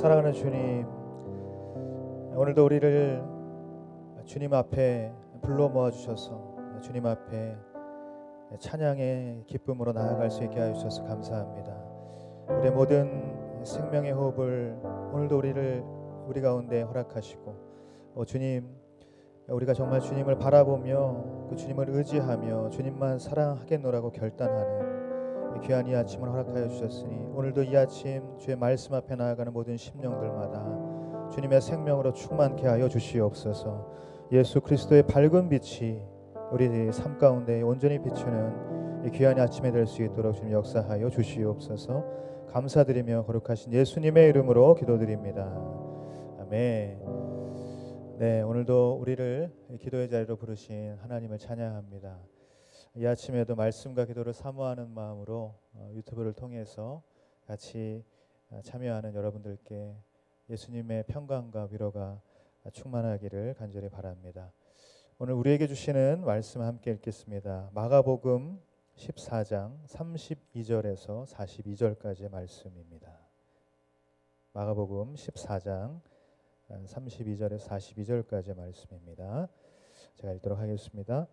사랑하는 주님, 오늘도 우리를 주님 앞에 불러 모아주셔서 주님 앞에 찬양의 기쁨으로 나아갈 수 있게 하여 주셔서 감사합니다. 우리의 모든 생명의 호흡을 오늘도 우리 가운데 허락하시고 주님, 우리가 정말 주님을 바라보며 그 주님을 의지하며 주님만 사랑하겠노라고 결단하는 귀한 이 아침을 허락하여 주셨으니 오늘도 이 아침 주의 말씀 앞에 나아가는 모든 심령들마다 주님의 생명으로 충만케 하여 주시옵소서. 예수 그리스도의 밝은 빛이 우리 삶 가운데 온전히 비추는 이 귀한 아침이 될 수 있도록 주님 역사하여 주시옵소서. 감사드리며 거룩하신 예수님의 이름으로 기도드립니다. 아멘. 네, 오늘도 우리를 기도의 자리로 부르신 하나님을 찬양합니다. 이 아침에도 말씀과 기도를 사모하는 마음으로 유튜브를 통해서 같이 참여하는 여러분들께 예수님의 평강과 위로가 충만하기를 간절히 바랍니다. 오늘 우리에게 주시는 말씀 함께 읽겠습니다. 마가복음 14장 32절에서 42절까지의 말씀입니다. 마가복음 14장 32절에서 42절까지의 말씀입니다. 제가 읽도록 하겠습니다.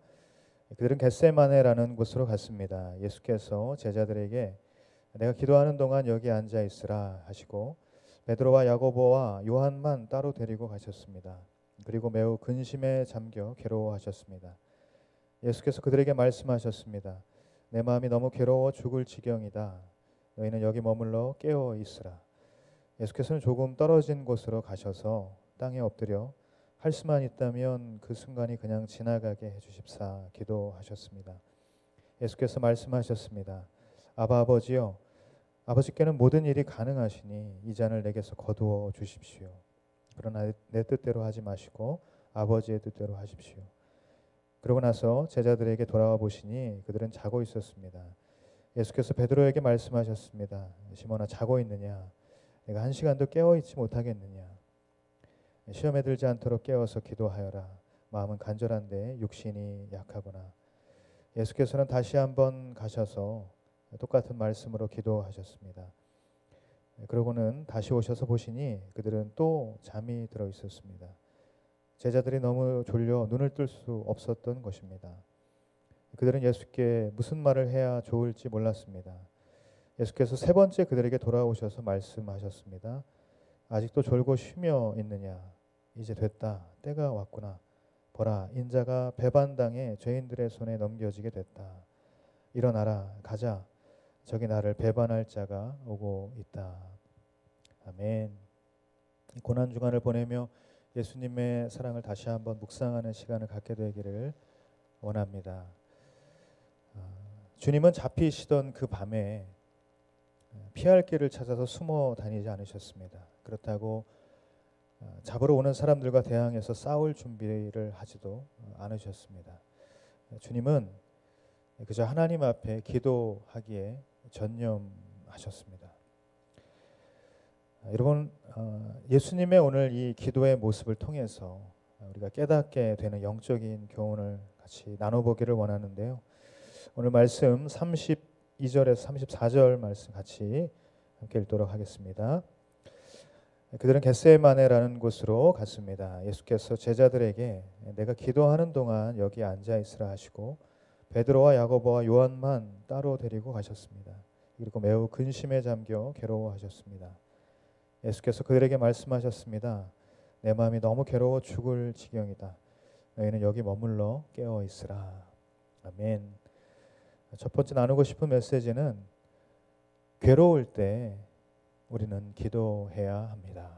그들은 겟세마네라는 곳으로 갔습니다. 예수께서 제자들에게 내가 기도하는 동안 여기 앉아 있으라 하시고 베드로와 야고보와 요한만 따로 데리고 가셨습니다. 그리고 매우 근심에 잠겨 괴로워하셨습니다. 예수께서 그들에게 말씀하셨습니다. 내 마음이 너무 괴로워 죽을 지경이다. 너희는 여기 머물러 깨어 있으라. 예수께서는 조금 떨어진 곳으로 가셔서 땅에 엎드려 할 수만 있다면 그 순간이 그냥 지나가게 해주십사 기도하셨습니다. 예수께서 말씀하셨습니다. 아바 아버지여, 아버지께는 모든 일이 가능하시니 이 잔을 내게서 거두어 주십시오. 그러나 내 뜻대로 하지 마시고 아버지의 뜻대로 하십시오. 그러고 나서 제자들에게 돌아와 보시니 그들은 자고 있었습니다. 예수께서 베드로에게 말씀하셨습니다. 시몬아, 자고 있느냐? 내가 1시간도 깨어 있지 못하겠느냐? 시험에 들지 않도록 깨어서 기도하여라. 마음은 간절한데 육신이 약하구나. 예수께서는 다시 한번 가셔서 똑같은 말씀으로 기도하셨습니다. 그러고는 다시 오셔서 보시니 그들은 또 잠이 들어 있었습니다. 제자들이 너무 졸려 눈을 뜰 수 없었던 것입니다. 그들은 예수께 무슨 말을 해야 좋을지 몰랐습니다. 예수께서 세 번째 그들에게 돌아오셔서 말씀하셨습니다. 아직도 졸고 쉬며 있느냐? 이제 됐다. 때가 왔구나. 보라, 인자가 배반당해 죄인들의 손에 넘겨지게 됐다. 일어나라. 가자. 저기 나를 배반할 자가 오고 있다. 아멘. 고난주간을 보내며 예수님의 사랑을 다시 한번 묵상하는 시간을 갖게 되기를 원합니다. 주님은 잡히시던 그 밤에 피할 길을 찾아서 숨어 다니지 않으셨습니다. 그렇다고 잡으러 오는 사람들과 대항해서 싸울 준비를 하지도 않으셨습니다. 주님은 그저 하나님 앞에 기도하기에 전념하셨습니다. 여러분, 예수님의 오늘 이 기도의 모습을 통해서 우리가 깨닫게 되는 영적인 교훈을 같이 나눠보기를 원하는데요. 오늘 말씀 32절에서 34절 말씀 같이 함께 읽도록 하겠습니다. 그들은 겟세마네라는 곳으로 갔습니다. 예수께서 제자들에게 내가 기도하는 동안 여기 앉아 있으라 하시고 베드로와 야고보와 요한만 따로 데리고 가셨습니다. 그리고 매우 근심에 잠겨 괴로워하셨습니다. 예수께서 그들에게 말씀하셨습니다. 내 마음이 너무 괴로워 죽을 지경이다. 너희는 여기 머물러 깨어 있으라. 아멘. 첫 번째 나누고 싶은 메시지는 괴로울 때 우리는 기도해야 합니다.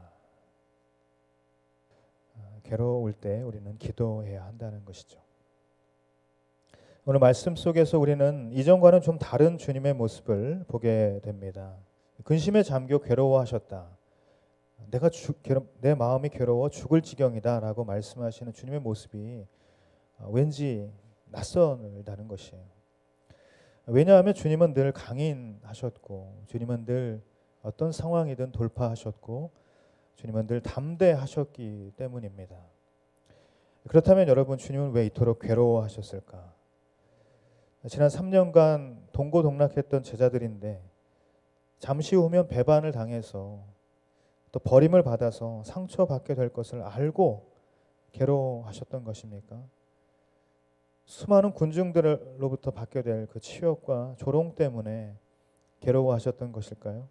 괴로울 때 우리는 기도해야 한다는 것이죠. 오늘 말씀 속에서 우리는 이전과는 좀 다른 주님의 모습을 보게 됩니다. 근심에 잠겨 괴로워하셨다. 내 마음이 괴로워 죽을 지경이다 라고 말씀하시는 주님의 모습이 왠지 낯선다는 것이에요. 왜냐하면 주님은 늘 강인하셨고 주님은 늘 어떤 상황이든 돌파하셨고 주님은 늘 담대하셨기 때문입니다. 그렇다면 여러분, 주님은 왜 이토록 괴로워하셨을까? 지난 3년간 동고동락했던 제자들인데 잠시 후면 배반을 당해서 또 버림을 받아서 상처받게 될 것을 알고 괴로워하셨던 것입니까? 수많은 군중들로부터 받게 될 그 치욕과 조롱 때문에 괴로워하셨던 것일까요?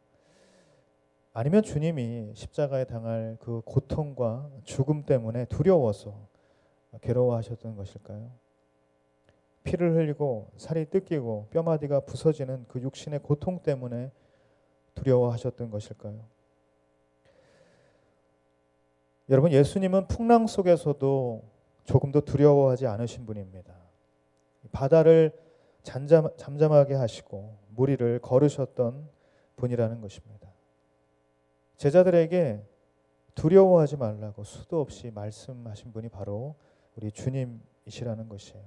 아니면 주님이 십자가에 당할 그 고통과 죽음 때문에 두려워서 괴로워하셨던 것일까요? 피를 흘리고 살이 뜯기고 뼈마디가 부서지는 그 육신의 고통 때문에 두려워하셨던 것일까요? 여러분, 예수님은 풍랑 속에서도 조금도 두려워하지 않으신 분입니다. 바다를 잠잠하게 하시고 물 위를 걸으셨던 분이라는 것입니다. 제자들에게 두려워하지 말라고 수도 없이 말씀하신 분이 바로 우리 주님이시라는 것이에요.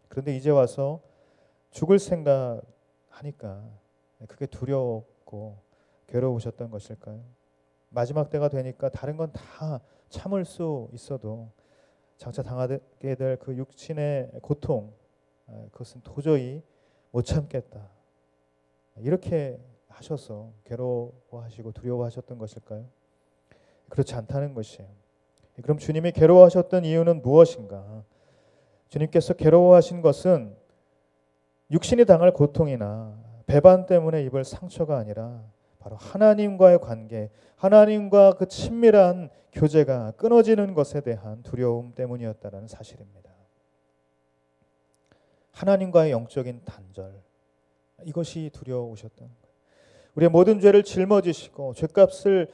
그런데 이제 와서 죽을 생각하니까 그게 두려웠고 괴로우셨던 것일까요? 마지막 때가 되니까 다른 건 다 참을 수 있어도 장차 당하게 될 그 육신의 고통, 그것은 도저히 못 참겠다. 이렇게 하셔서 괴로워하시고 두려워하셨던 것일까요? 그렇지 않다는 것이에요. 그럼 주님이 괴로워하셨던 이유는 무엇인가? 주님께서 괴로워하신 것은 육신이 당할 고통이나 배반 때문에 입을 상처가 아니라 바로 하나님과의 관계, 하나님과 그 친밀한 교제가 끊어지는 것에 대한 두려움 때문이었다는 사실입니다. 하나님과의 영적인 단절, 이것이 두려우셨던 거예요. 우리의 모든 죄를 짊어지시고 죄값을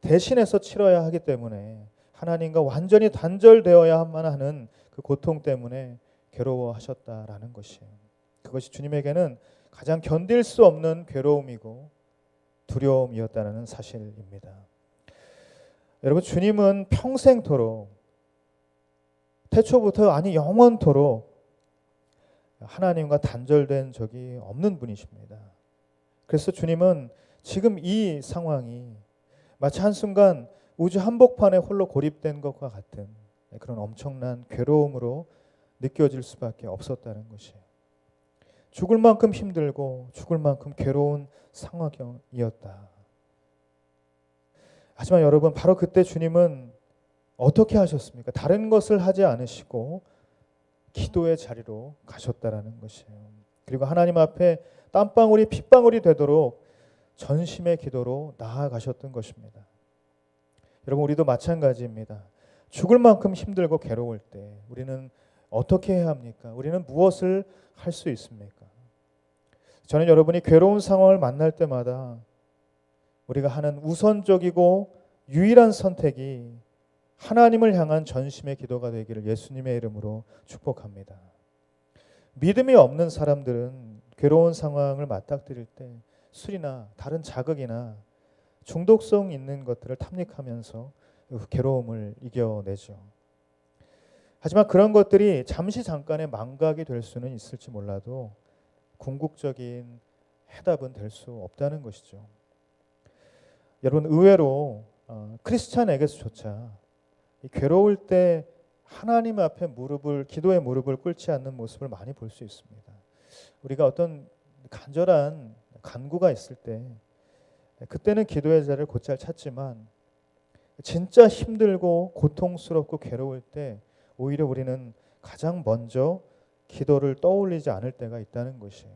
대신해서 치러야 하기 때문에 하나님과 완전히 단절되어야만 하는 그 고통 때문에 괴로워하셨다라는 것이에요. 그것이 주님에게는 가장 견딜 수 없는 괴로움이고 두려움이었다는 사실입니다. 여러분, 주님은 평생토록, 태초부터 아니 영원토록 하나님과 단절된 적이 없는 분이십니다. 그래서 주님은 지금 이 상황이 마치 한순간 우주 한복판에 홀로 고립된 것과 같은 그런 엄청난 괴로움으로 느껴질 수밖에 없었다는 것이에요. 죽을 만큼 힘들고 죽을 만큼 괴로운 상황이었다. 하지만 여러분, 바로 그때 주님은 어떻게 하셨습니까? 다른 것을 하지 않으시고 기도의 자리로 가셨다라는 것이에요. 그리고 하나님 앞에 땀방울이 핏방울이 되도록 전심의 기도로 나아가셨던 것입니다. 여러분, 우리도 마찬가지입니다. 죽을 만큼 힘들고 괴로울 때 우리는 어떻게 해야 합니까? 우리는 무엇을 할 수 있습니까? 저는 여러분이 괴로운 상황을 만날 때마다 우리가 하는 우선적이고 유일한 선택이 하나님을 향한 전심의 기도가 되기를 예수님의 이름으로 축복합니다. 믿음이 없는 사람들은 괴로운 상황을 맞닥뜨릴 때 술이나 다른 자극이나 중독성 있는 것들을 탐닉하면서 그 괴로움을 이겨내죠. 하지만 그런 것들이 잠깐의 망각이 될 수는 있을지 몰라도 궁극적인 해답은 될 수 없다는 것이죠. 여러분, 의외로 크리스찬에게서조차 괴로울 때 하나님 앞에 기도의 무릎을 꿇지 않는 모습을 많이 볼 수 있습니다. 우리가 어떤 간절한 간구가 있을 때 그때는 기도의 자리를 곧잘 찾지만 진짜 힘들고 고통스럽고 괴로울 때 오히려 우리는 가장 먼저 기도를 떠올리지 않을 때가 있다는 것이에요.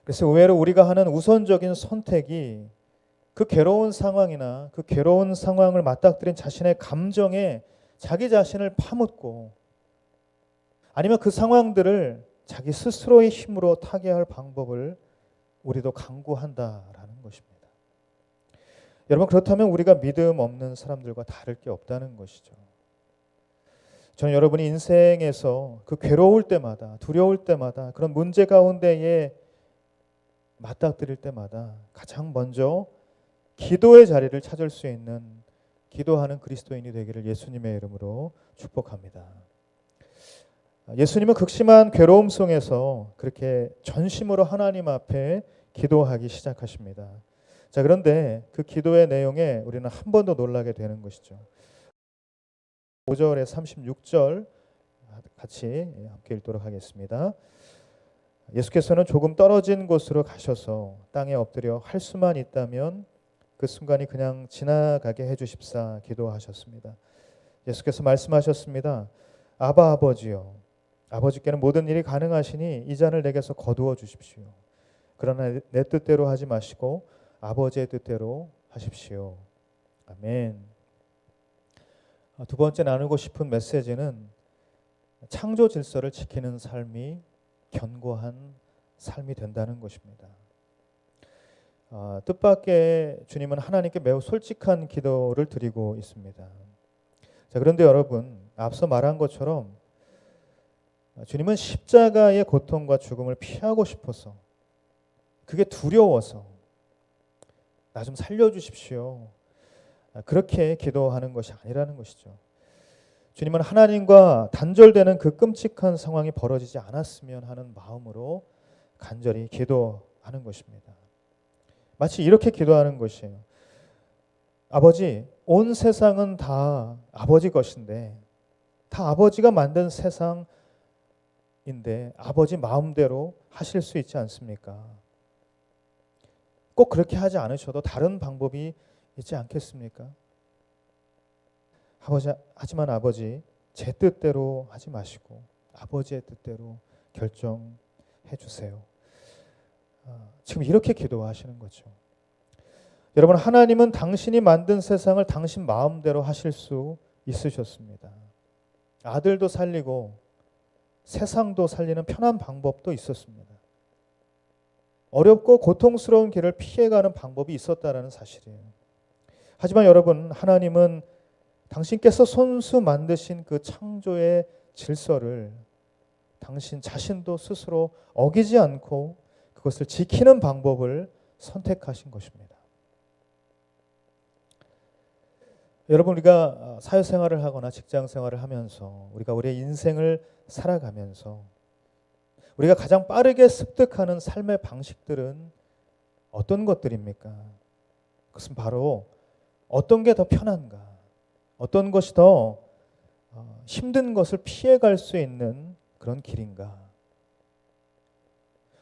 그래서 의외로 우리가 하는 우선적인 선택이 그 괴로운 상황이나 그 괴로운 상황을 맞닥뜨린 자신의 감정에 자기 자신을 파묻고 아니면 그 상황들을 자기 스스로의 힘으로 타개할 방법을 우리도 강구한다라는 것입니다. 여러분, 그렇다면 우리가 믿음 없는 사람들과 다를 게 없다는 것이죠. 저는 여러분이 인생에서 그 괴로울 때마다, 두려울 때마다, 그런 문제 가운데에 맞닥뜨릴 때마다 가장 먼저 기도의 자리를 찾을 수 있는 기도하는 그리스도인이 되기를 예수님의 이름으로 축복합니다. 예수님은 극심한 괴로움 속에서 그렇게 전심으로 하나님 앞에 기도하기 시작하십니다. 자, 그런데 그 기도의 내용에 우리는 한 번 더 놀라게 되는 것이죠. 5절에 36절 같이 함께 읽도록 하겠습니다. 예수께서는 조금 떨어진 곳으로 가셔서 땅에 엎드려 할 수만 있다면 그 순간이 그냥 지나가게 해주십사 기도하셨습니다. 예수께서 말씀하셨습니다. 아바 아버지요, 아버지께는 모든 일이 가능하시니 이 잔을 내게서 거두어 주십시오. 그러나 내 뜻대로 하지 마시고 아버지의 뜻대로 하십시오. 아멘. 두 번째 나누고 싶은 메시지는 창조 질서를 지키는 삶이 견고한 삶이 된다는 것입니다. 뜻밖의 주님은 하나님께 매우 솔직한 기도를 드리고 있습니다. 자, 그런데 여러분, 앞서 말한 것처럼 주님은 십자가의 고통과 죽음을 피하고 싶어서, 그게 두려워서 나 좀 살려주십시오, 그렇게 기도하는 것이 아니라는 것이죠. 주님은 하나님과 단절되는 그 끔찍한 상황이 벌어지지 않았으면 하는 마음으로 간절히 기도하는 것입니다. 마치 이렇게 기도하는 것이에요. 아버지, 온 세상은 다 아버지 것인데, 다 아버지가 만든 세상인데 아버지 마음대로 하실 수 있지 않습니까? 꼭 그렇게 하지 않으셔도 다른 방법이 있지 않겠습니까? 하지만 아버지, 제 뜻대로 하지 마시고 아버지의 뜻대로 결정해 주세요. 지금 이렇게 기도하시는 거죠. 여러분, 하나님은 당신이 만든 세상을 당신 마음대로 하실 수 있으셨습니다. 아들도 살리고 세상도 살리는 편한 방법도 있었습니다. 어렵고 고통스러운 길을 피해가는 방법이 있었다는 사실이에요. 하지만 여러분, 하나님은 당신께서 손수 만드신 그 창조의 질서를 당신 자신도 스스로 어기지 않고 그것을 지키는 방법을 선택하신 것입니다. 여러분, 우리가 사회생활을 하거나 직장생활을 하면서 우리가 우리의 인생을 살아가면서 우리가 가장 빠르게 습득하는 삶의 방식들은 어떤 것들입니까? 그것은 바로 어떤 게 더 편한가, 어떤 것이 더 힘든 것을 피해갈 수 있는 그런 길인가.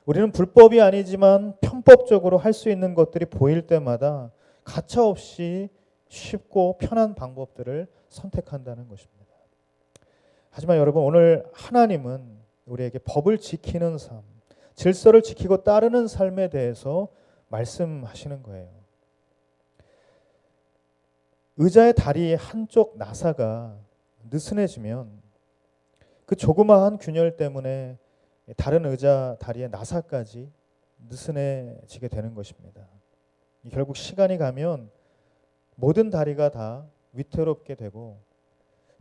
우리는 불법이 아니지만 편법적으로 할 수 있는 것들이 보일 때마다 가차없이 쉽고 편한 방법들을 선택한다는 것입니다. 하지만 여러분, 오늘 하나님은 우리에게 법을 지키는 삶, 질서를 지키고 따르는 삶에 대해서 말씀하시는 거예요. 의자의 다리 한쪽 나사가 느슨해지면 그 조그마한 균열 때문에 다른 의자 다리의 나사까지 느슨해지게 되는 것입니다. 결국 시간이 가면 모든 다리가 다 위태롭게 되고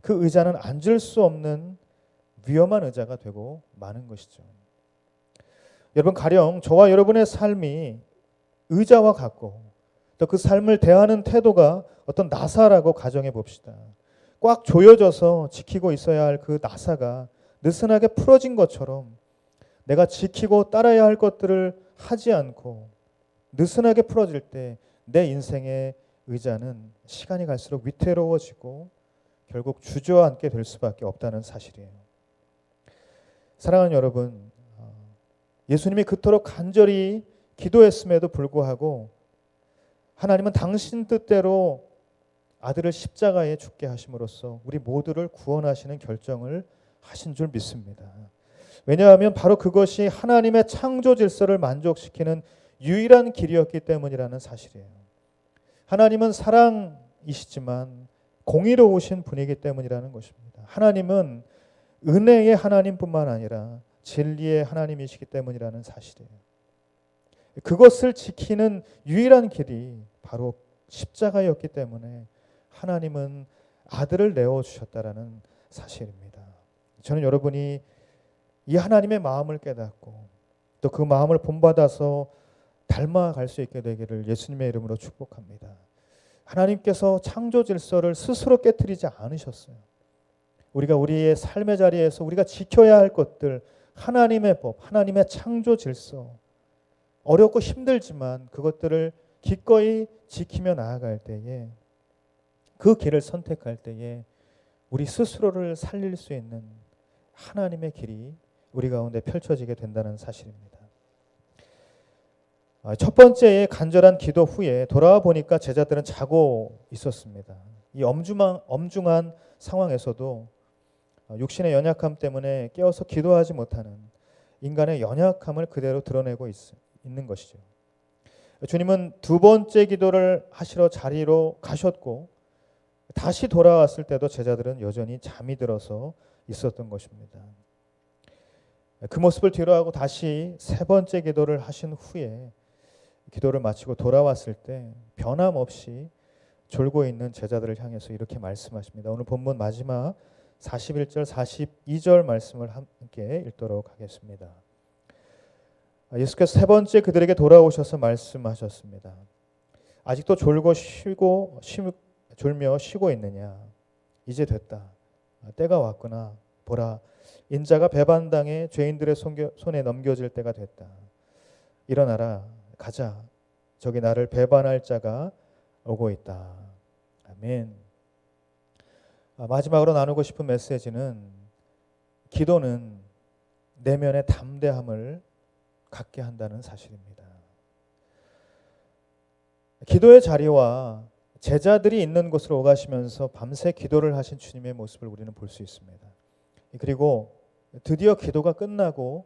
그 의자는 앉을 수 없는 위험한 의자가 되고 마는 것이죠. 여러분, 가령 저와 여러분의 삶이 의자와 같고 또 그 삶을 대하는 태도가 어떤 나사라고 가정해 봅시다. 꽉 조여져서 지키고 있어야 할 그 나사가 느슨하게 풀어진 것처럼 내가 지키고 따라야 할 것들을 하지 않고 느슨하게 풀어질 때 내 인생의 의자는 시간이 갈수록 위태로워지고 결국 주저앉게 될 수밖에 없다는 사실이에요. 사랑하는 여러분, 예수님이 그토록 간절히 기도했음에도 불구하고 하나님은 당신 뜻대로 아들을 십자가에 죽게 하심으로써 우리 모두를 구원하시는 결정을 하신 줄 믿습니다. 왜냐하면 바로 그것이 하나님의 창조 질서를 만족시키는 유일한 길이었기 때문이라는 사실이에요. 하나님은 사랑이시지만 공의로우신 분이기 때문이라는 것입니다. 하나님은 은혜의 하나님뿐만 아니라 진리의 하나님이시기 때문이라는 사실이에요. 그것을 지키는 유일한 길이 바로 십자가였기 때문에 하나님은 아들을 내어주셨다라는 사실입니다. 저는 여러분이 이 하나님의 마음을 깨닫고 또 그 마음을 본받아서 닮아갈 수 있게 되기를 예수님의 이름으로 축복합니다. 하나님께서 창조 질서를 스스로 깨트리지 않으셨어요. 우리가 우리의 삶의 자리에서 우리가 지켜야 할 것들, 하나님의 법, 하나님의 창조 질서, 어렵고 힘들지만 그것들을 기꺼이 지키며 나아갈 때에, 그 길을 선택할 때에 우리 스스로를 살릴 수 있는 하나님의 길이 우리 가운데 펼쳐지게 된다는 사실입니다. 첫 번째의 간절한 기도 후에 돌아와 보니까 제자들은 자고 있었습니다. 이 엄중한 상황에서도 육신의 연약함 때문에 깨어서 기도하지 못하는 인간의 연약함을 그대로 드러내고 있는 것이죠. 주님은 두 번째 기도를 하시러 자리로 가셨고 다시 돌아왔을 때도 제자들은 여전히 잠이 들어서 있었던 것입니다. 그 모습을 뒤로하고 다시 세 번째 기도를 하신 후에 기도를 마치고 돌아왔을 때 변함없이 졸고 있는 제자들을 향해서 이렇게 말씀하십니다. 오늘 본문 마지막 41절 42절 말씀을 함께 읽도록 하겠습니다. 예수께서 세 번째 그들에게 돌아오셔서 말씀하셨습니다. 아직도 졸며 쉬고 있느냐? 이제 됐다. 때가 왔구나. 보라, 인자가 배반당해 죄인들의 손에 넘겨질 때가 됐다. 일어나라, 가자. 저기 나를 배반할 자가 오고 있다. 아멘. 마지막으로 나누고 싶은 메시지는 기도는 내면의 담대함을 갖게 한다는 사실입니다. 기도의 자리와 제자들이 있는 곳으로 오가시면서 밤새 기도를 하신 주님의 모습을 우리는 볼 수 있습니다. 그리고 드디어 기도가 끝나고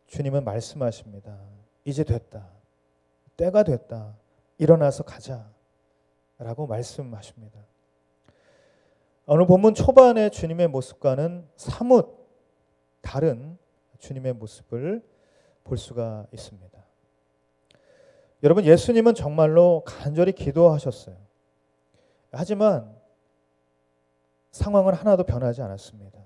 주님은 말씀하십니다. 이제 됐다. 때가 됐다. 일어나서 가자. 라고 말씀하십니다. 오늘 본문 초반의 주님의 모습과는 사뭇 다른 주님의 모습을 볼 수가 있습니다. 여러분, 예수님은 정말로 간절히 기도하셨어요. 하지만 상황은 하나도 변하지 않았습니다.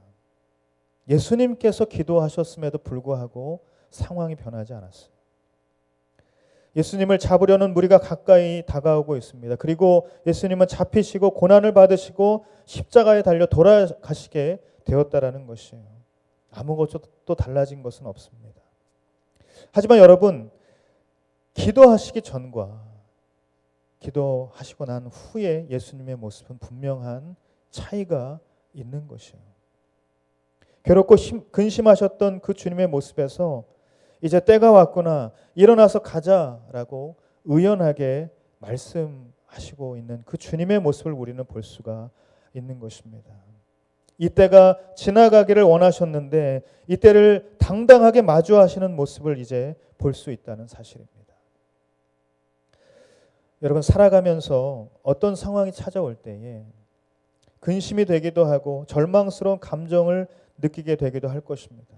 예수님께서 기도하셨음에도 불구하고 상황이 변하지 않았어요. 예수님을 잡으려는 무리가 가까이 다가오고 있습니다. 그리고 예수님은 잡히시고 고난을 받으시고 십자가에 달려 돌아가시게 되었다라는 것이에요. 아무것도 달라진 것은 없습니다. 하지만 여러분, 기도하시기 전과 기도하시고 난 후에 예수님의 모습은 분명한 차이가 있는 것이에요. 괴롭고 근심하셨던 그 주님의 모습에서 이제 때가 왔구나, 일어나서 가자라고 의연하게 말씀하시고 있는 그 주님의 모습을 우리는 볼 수가 있는 것입니다. 이때가 지나가기를 원하셨는데 이때를 당당하게 마주하시는 모습을 이제 볼 수 있다는 사실입니다. 여러분, 살아가면서 어떤 상황이 찾아올 때에 근심이 되기도 하고 절망스러운 감정을 느끼게 되기도 할 것입니다.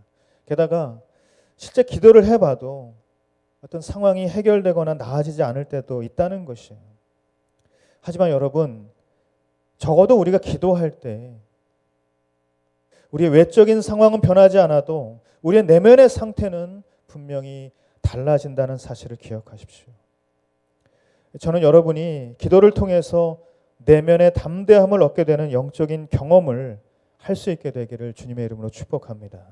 게다가 실제 기도를 해봐도 어떤 상황이 해결되거나 나아지지 않을 때도 있다는 것이에요. 하지만 여러분, 적어도 우리가 기도할 때 우리의 외적인 상황은 변하지 않아도 우리의 내면의 상태는 분명히 달라진다는 사실을 기억하십시오. 저는 여러분이 기도를 통해서 내면의 담대함을 얻게 되는 영적인 경험을 할 수 있게 되기를 주님의 이름으로 축복합니다.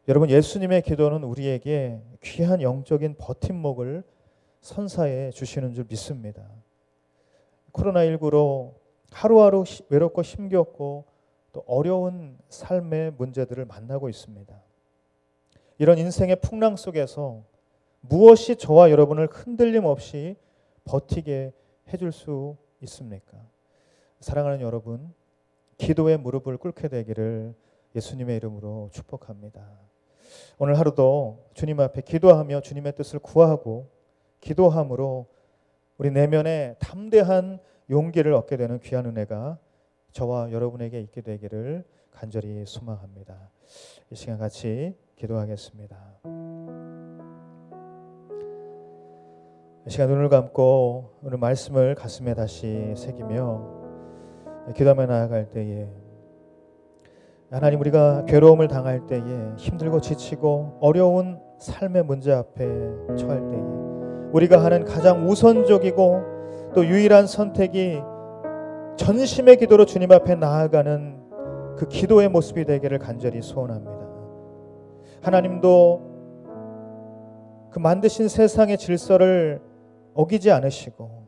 여러분, 예수님의 기도는 우리에게 귀한 영적인 버팀목을 선사해 주시는 줄 믿습니다. 코로나19로 하루하루 외롭고 힘겹고 또 어려운 삶의 문제들을 만나고 있습니다. 이런 인생의 풍랑 속에서 무엇이 저와 여러분을 흔들림 없이 버티게 해줄 수 있습니까? 사랑하는 여러분, 기도의 무릎을 꿇게 되기를 예수님의 이름으로 축복합니다. 오늘 하루도 주님 앞에 기도하며 주님의 뜻을 구하고 기도함으로 우리 내면에 담대한 용기를 얻게 되는 귀한 은혜가 저와 여러분에게 있게 되기를 간절히 소망합니다. 이 시간 같이 기도하겠습니다. 이 시간 눈을 감고 오늘 말씀을 가슴에 다시 새기며 기도하며 나아갈 때에 하나님, 우리가 괴로움을 당할 때에 힘들고 지치고 어려운 삶의 문제 앞에 처할 때에 우리가 하는 가장 우선적이고 또 유일한 선택이 전심의 기도로 주님 앞에 나아가는 그 기도의 모습이 되기를 간절히 소원합니다. 하나님도 그 만드신 세상의 질서를 어기지 않으시고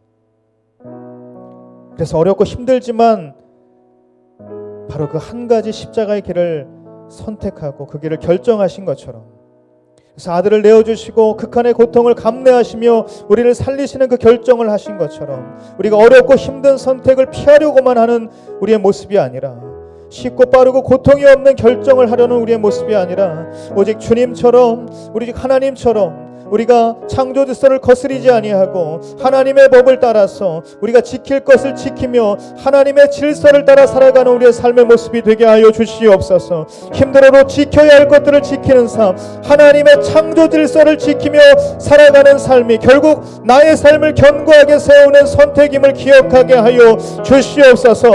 그래서 어렵고 힘들지만 바로 그 한 가지 십자가의 길을 선택하고 그 길을 결정하신 것처럼 그래서 아들을 내어주시고 극한의 고통을 감내하시며 우리를 살리시는 그 결정을 하신 것처럼 우리가 어렵고 힘든 선택을 피하려고만 하는 우리의 모습이 아니라 쉽고 빠르고 고통이 없는 결정을 하려는 우리의 모습이 아니라 오직 주님처럼 우리 하나님처럼 우리가 창조 질서를 거스리지 아니하고 하나님의 법을 따라서 우리가 지킬 것을 지키며 하나님의 질서를 따라 살아가는 우리의 삶의 모습이 되게 하여 주시옵소서. 힘들어도 지켜야 할 것들을 지키는 삶, 하나님의 창조 질서를 지키며 살아가는 삶이 결국 나의 삶을 견고하게 세우는 선택임을 기억하게 하여 주시옵소서.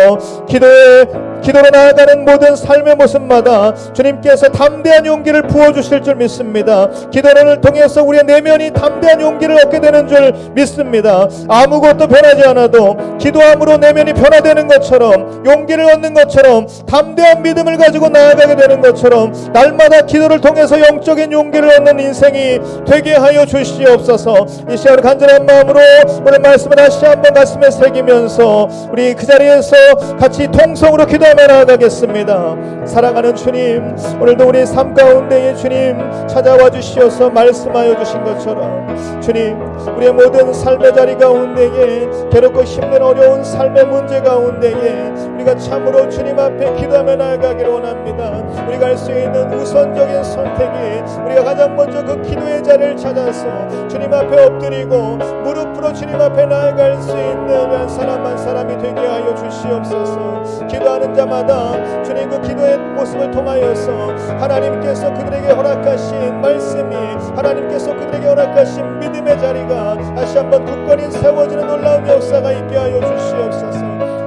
기도로 나아가는 모든 삶의 모습마다 주님께서 담대한 용기를 부어주실 줄 믿습니다. 기도를 통해서 우리의 내면이 담대한 용기를 얻게 되는 줄 믿습니다. 아무것도 변하지 않아도 기도함으로 내면이 변화되는 것처럼, 용기를 얻는 것처럼, 담대한 믿음을 가지고 나아가게 되는 것처럼 날마다 기도를 통해서 영적인 용기를 얻는 인생이 되게 하여 주시옵소서. 이 시간 간절한 마음으로 오늘 말씀을 다시 한번 가슴에 새기면서 우리 그 자리에서 같이 통성으로 기도하며 나아가겠습니다. 사랑하는 주님, 오늘도 우리 삶 가운데에 주님 찾아와 주시어서 말씀하여 주신 것처럼 주님, 우리의 모든 삶의 자리 가운데에 괴롭고 힘든 어려운 삶의 문제 가운데에 우리가 참으로 주님 앞에 기도하며 나아가기를 원합니다. 우리가 할 수 있는 우선적인 선택이 우리가 가장 먼저 그 기도의 자리를 찾아서 주님 앞에 엎드리고 무릎으로 주님 앞에 나아갈 수 있는 한 사람 한 사람이 되게 하여 주시옵소서. 기도하는 자마다 주님 그 기도의 모습을 통하여서 하나님께서 그들에게 허락하신 말씀이, 하나님께서 그들에게 허락하신 믿음의 자리가 다시 한번 굳건히 세워지는 놀라운 역사가 있게 하여 주시옵소서.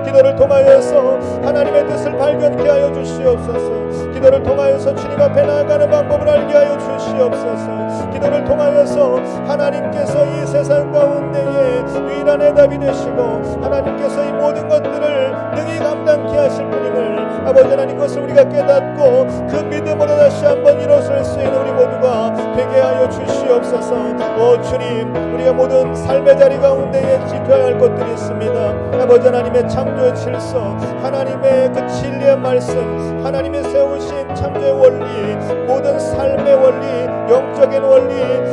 기도를 통하여서 하나님의 뜻을 발견케 하여 주시옵소서. 기도를 통하여서 주님 앞에 나아가는 방법을 알게 하여 주시옵소서. 기도를 통하여서 하나님께서 이 세상 가운데에 유일한 해답이 되시고 하나님께서 이 모든 것들을 능히 감당케 하실 분임을 아버지 하나님 것을 우리가 깨닫고 그 믿음으로 다시 한번 일어설 수 있는 우리 모두가 되게 하여 주시옵소서. 오 주님, 우리의 모든 삶의 자리 가운데에 지켜야 할 것들이 있습니다. 아버지 하나님의 창조의 질서, 하나님의 그 진리의 말씀, 하나님의 세우신 창조의 원리, 모든 삶의 원리, 영적인 원리,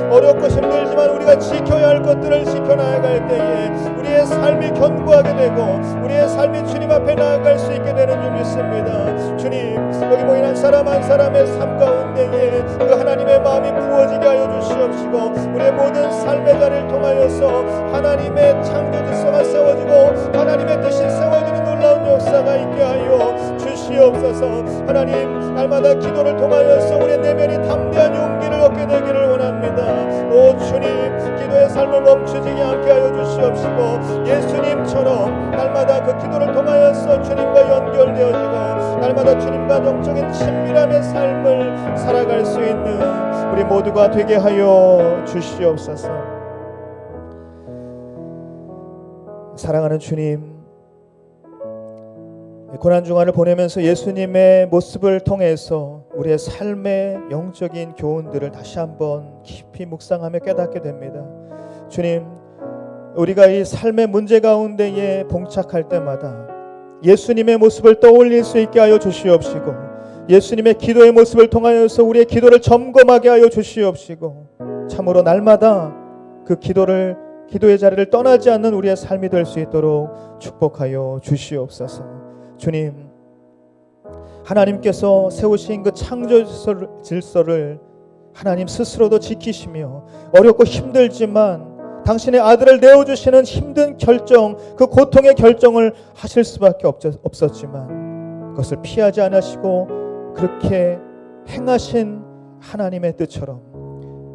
어렵고 힘들지만 우리가 지켜야 할 것들을 지켜나갈 때에 우리의 삶이 견고하게 되고 우리의 삶이 주님 앞에 나아갈 수 있게 되는 줄 믿습니다. 주님, 여기 모인 한 사람 한 사람의 삶 가운데에 그 하나님의 마음이 부어지게 하여 주시옵시고 우리의 모든 삶의 자리를 통하여서 하나님의 창조 질서가 세워지고 하나님의 뜻이 세워지는 놀라운 역사가 있게 하여 주시옵소서. 하나님, 날마다 기도를 통하여서 우리의 내면이 담대한 용기를 얻게 되기를 원합니다. 오 주님, 기도의 삶을 멈추지 않게 하여 주시옵시고 예수님처럼 날마다 그 기도를 통하여서 주님과 연결되어지고 날마다 주님과 영적인 친밀함의 삶을 살아갈 수 있는 우리 모두가 되게 하여 주시옵소서. 사랑하는 주님, 고난 중간을 보내면서 예수님의 모습을 통해서 우리의 삶의 영적인 교훈들을 다시 한번 깊이 묵상하며 깨닫게 됩니다. 주님, 우리가 이 삶의 문제 가운데에 봉착할 때마다 예수님의 모습을 떠올릴 수 있게 하여 주시옵시고 예수님의 기도의 모습을 통하여서 우리의 기도를 점검하게 하여 주시옵시고 참으로 날마다 그 기도의 자리를 떠나지 않는 우리의 삶이 될 수 있도록 축복하여 주시옵소서. 주님, 하나님께서 세우신 그 창조 질서를 하나님 스스로도 지키시며 어렵고 힘들지만 당신의 아들을 내어주시는 힘든 결정, 그 고통의 결정을 하실 수밖에 없었지만 그것을 피하지 않으시고 그렇게 행하신 하나님의 뜻처럼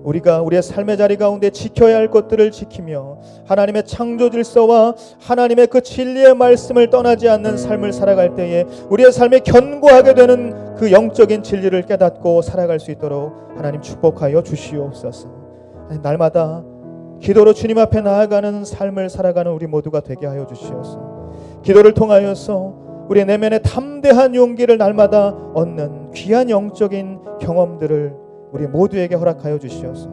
우리가 우리의 삶의 자리 가운데 지켜야 할 것들을 지키며 하나님의 창조 질서와 하나님의 그 진리의 말씀을 떠나지 않는 삶을 살아갈 때에 우리의 삶이 견고하게 되는 그 영적인 진리를 깨닫고 살아갈 수 있도록 하나님 축복하여 주시옵소서. 날마다 기도로 주님 앞에 나아가는 삶을 살아가는 우리 모두가 되게 하여 주시옵소서. 기도를 통하여서 우리의 내면의 담대한 용기를 날마다 얻는 귀한 영적인 경험들을 우리 모두에게 허락하여 주시옵소서.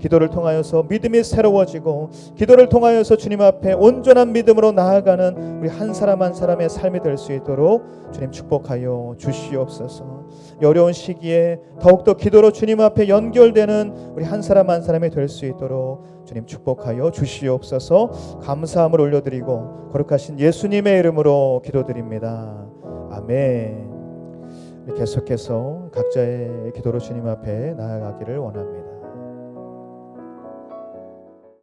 기도를 통하여서 믿음이 새로워지고 기도를 통하여서 주님 앞에 온전한 믿음으로 나아가는 우리 한 사람 한 사람의 삶이 될 수 있도록 주님 축복하여 주시옵소서. 이 어려운 시기에 더욱더 기도로 주님 앞에 연결되는 우리 한 사람 한 사람이 될 수 있도록 주님 축복하여 주시옵소서. 감사함을 올려드리고 거룩하신 예수님의 이름으로 기도드립니다. 아멘. 계속해서 각자의 기도로 주님 앞에 나아가기를 원합니다.